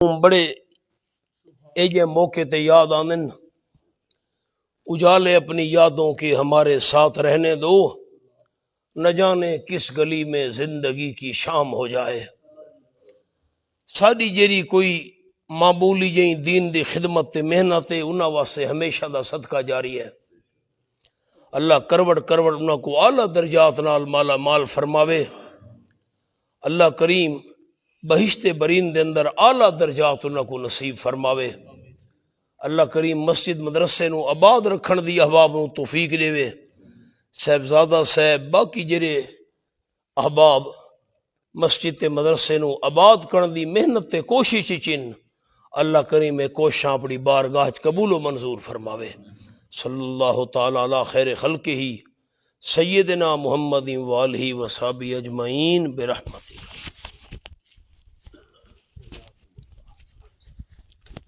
بڑے ایجے موقع تے یاد آمن، اجالے اپنی یادوں کے ہمارے ساتھ رہنے دو، نہ جانے کس گلی میں زندگی کی شام ہو جائے۔ ساری جیری کوئی معمولی جئی دین دی خدمت تے محنت تے انہاں واسطے ہمیشہ دا صدقہ جاری ہے۔ اللہ کروڑ کروڑ انہاں کو اعلیٰ درجات نال مالا مال فرماوے۔ اللہ کریم بہشت برین دے اندر اعلیٰ درجات انہاں کو نصیب فرماوے۔ اللہ کریم مسجد مدرسے نو آباد رکھن دی احباب نو توفیق دے وے۔ صاحبزادہ صاحب باقی جڑے احباب مسجد تے مدرسے نو آباد کرن دی محنت تے کوشش چن، اللہ کریم کوششاں اپنی بارگاہ قبول و منظور فرماوے۔ صلی اللہ تعالی علی خیر خلقہ سیدنا محمد و آلہ و صحابہ اجمعین برحمتہ۔